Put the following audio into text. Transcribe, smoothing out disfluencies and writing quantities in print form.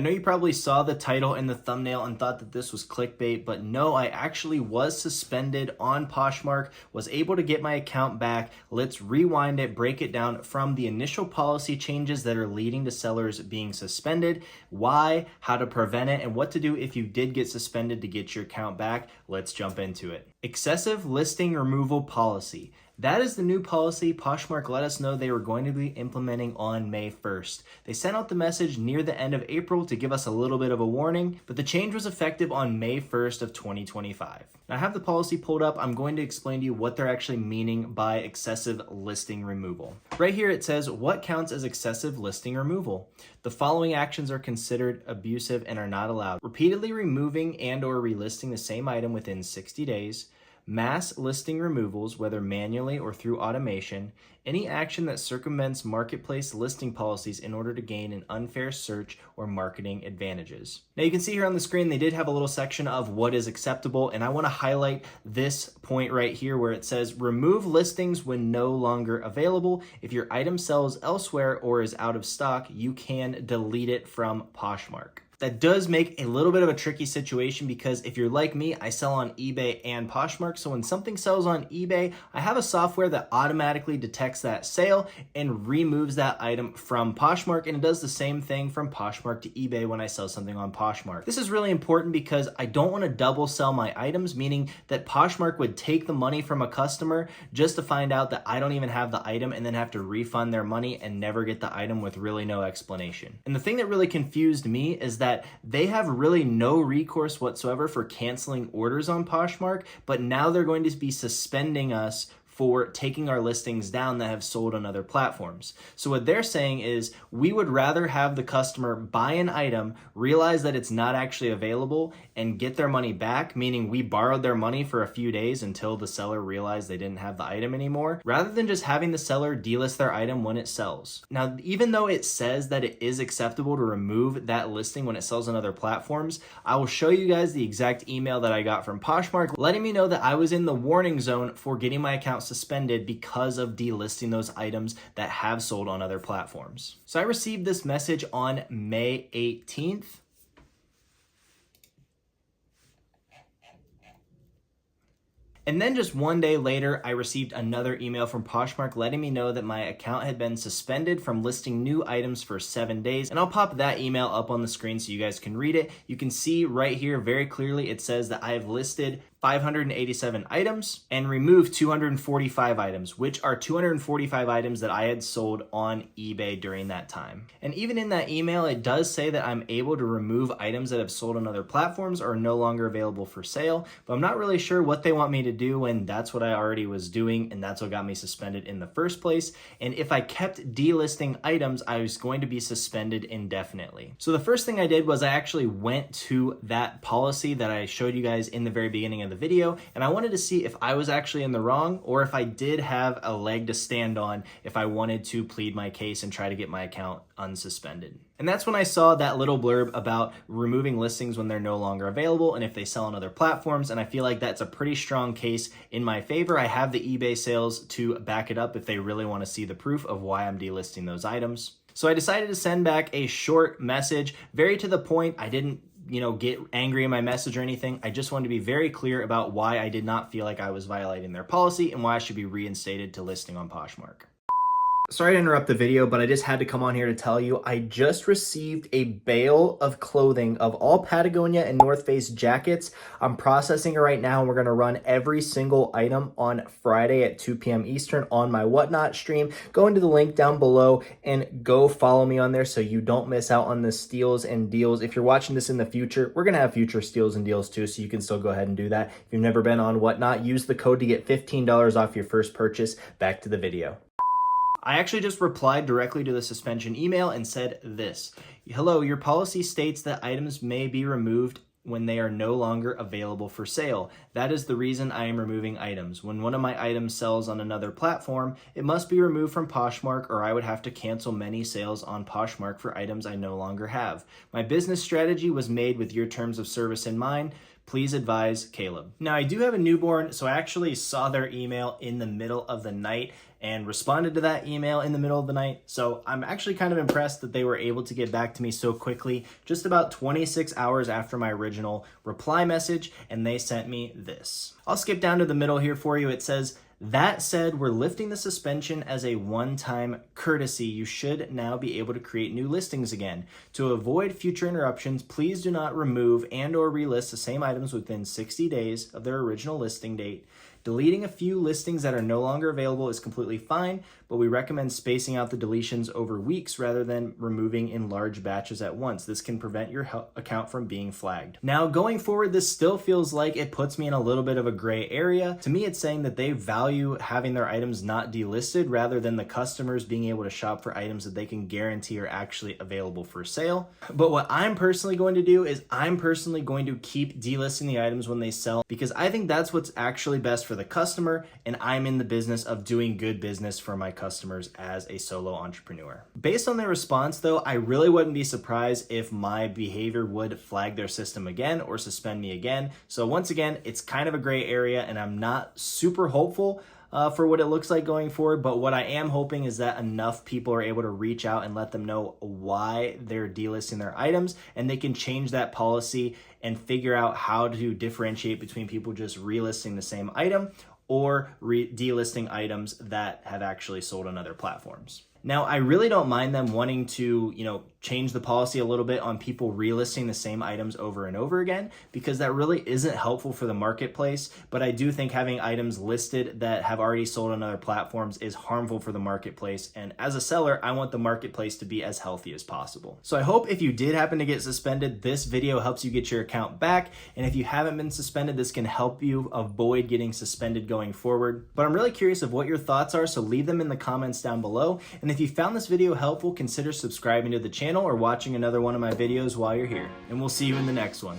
know you probably saw the title and the thumbnail and thought that this was clickbait, but no, I actually was suspended on Poshmark, was able to get my account back. Let's rewind it, break it down from the initial policy changes that are leading to sellers being suspended, why, how to prevent it, and what to do if you did get suspended to get your account back. Let's jump into it. Excessive listing removal policy. That is the new policy Poshmark let us know they were going to be implementing on May 1st. They sent out the message near the end of April to give us a little bit of a warning, but the change was effective on May 1st of 2025. Now I have the policy pulled up. I'm going to explain to you what they're actually meaning by excessive listing removal. Right here it says, what counts as excessive listing removal? The following actions are considered abusive and are not allowed. Repeatedly removing and or relisting the same item within 60 days, mass listing removals, whether manually or through automation, any action that circumvents marketplace listing policies in order to gain an unfair search or marketing advantages. Now you can see here on the screen, they did have a little section of what is acceptable, and I want to highlight this point right here where it says remove listings when no longer available. If your item sells elsewhere or is out of stock, you can delete it from Poshmark. That does make a little bit of a tricky situation because if you're like me, I sell on eBay and Poshmark. So when something sells on eBay, I have a software that automatically detects that sale and removes that item from Poshmark. And it does the same thing from Poshmark to eBay when I sell something on Poshmark. This is really important because I don't want to double sell my items, meaning that Poshmark would take the money from a customer just to find out that I don't even have the item and then have to refund their money and never get the item with really no explanation. And the thing that really confused me is that they have really no recourse whatsoever for canceling orders on Poshmark, but now they're going to be suspending us for taking our listings down that have sold on other platforms. So what they're saying is we would rather have the customer buy an item, realize that it's not actually available, and get their money back, meaning we borrowed their money for a few days until the seller realized they didn't have the item anymore, rather than just having the seller delist their item when it sells. Now, even though it says that it is acceptable to remove that listing when it sells on other platforms, I will show you guys the exact email that I got from Poshmark letting me know that I was in the warning zone for getting my account suspended because of delisting those items that have sold on other platforms. So I received this message on May 18th. And then just one day later, I received another email from Poshmark letting me know that my account had been suspended from listing new items for 7 days. And I'll pop that email up on the screen so you guys can read it. You can see right here very clearly, it says that I have listed 587 items and removed 245 items, which are 245 items that I had sold on eBay during that time. And even in that email, it does say that I'm able to remove items that have sold on other platforms or are no longer available for sale, but I'm not really sure what they want me to do when that's what I already was doing, and that's what got me suspended in the first place. And if I kept delisting items, I was going to be suspended indefinitely. So the first thing I did was I actually went to that policy that I showed you guys in the very beginning of the video, and I wanted to see if I was actually in the wrong or if I did have a leg to stand on if I wanted to plead my case and try to get my account unsuspended. And that's when I saw that little blurb about removing listings when they're no longer available and if they sell on other platforms, and I feel like that's a pretty strong case in my favor. I have the eBay sales to back it up if they really want to see the proof of why I'm delisting those items. So I decided to send back a short message, very to the point. I didn't get angry in my message or anything. I just wanted to be very clear about why I did not feel like I was violating their policy and why I should be reinstated to listing on Poshmark. Sorry to interrupt the video, but I just had to come on here to tell you I just received a bale of clothing of all Patagonia and North Face jackets. I'm processing it right now, and we're going to run every single item on Friday at 2 p.m. Eastern on my Whatnot stream. Go into the link down below and go follow me on there so you don't miss out on the steals and deals. If you're watching this in the future, we're going to have future steals and deals too, so you can still go ahead and do that. If you've never been on Whatnot, use the code to get $15 off your first purchase. Back to the video. I actually just replied directly to the suspension email and said this: hello, your policy states that items may be removed when they are no longer available for sale. That is the reason I am removing items. When one of my items sells on another platform, it must be removed from Poshmark, or I would have to cancel many sales on Poshmark for items I no longer have. My business strategy was made with your terms of service in mind. Please advise Caleb. Now, I do have a newborn, so I actually saw their email in the middle of the night and responded to that email in the middle of the night. So I'm actually kind of impressed that they were able to get back to me so quickly, just about 26 hours after my original reply message, and they sent me this. I'll skip down to the middle here for you. It says, "That said, we're lifting the suspension as a one-time courtesy. You should now be able to create new listings again. To avoid future interruptions, please do not remove and/or relist the same items within 60 days of their original listing date. Deleting a few listings that are no longer available is completely fine, but we recommend spacing out the deletions over weeks rather than removing in large batches at once. This can prevent your account from being flagged." Now, going forward, this still feels like it puts me in a little bit of a gray area. To me, it's saying that they value having their items not delisted rather than the customers being able to shop for items that they can guarantee are actually available for sale. But what I'm personally going to do is I'm personally going to keep delisting the items when they sell, because I think that's what's actually best for the customer, and I'm in the business of doing good business for my customers as a solo entrepreneur. Based on their response though, I really wouldn't be surprised if my behavior would flag their system again or suspend me again. So once again, it's kind of a gray area and I'm not super hopeful for what it looks like going forward, but what I am hoping is that enough people are able to reach out and let them know why they're delisting their items, and they can change that policy and figure out how to differentiate between people just relisting the same item or delisting items that have actually sold on other platforms. Now, I really don't mind them wanting to, change the policy a little bit on people relisting the same items over and over again, because that really isn't helpful for the marketplace. But I do think having items listed that have already sold on other platforms is harmful for the marketplace. And as a seller, I want the marketplace to be as healthy as possible. So I hope if you did happen to get suspended, this video helps you get your account back. And if you haven't been suspended, this can help you avoid getting suspended going forward. But I'm really curious of what your thoughts are, so leave them in the comments down below. And if you found this video helpful, consider subscribing to the channel or watching another one of my videos while you're here. And we'll see you in the next one.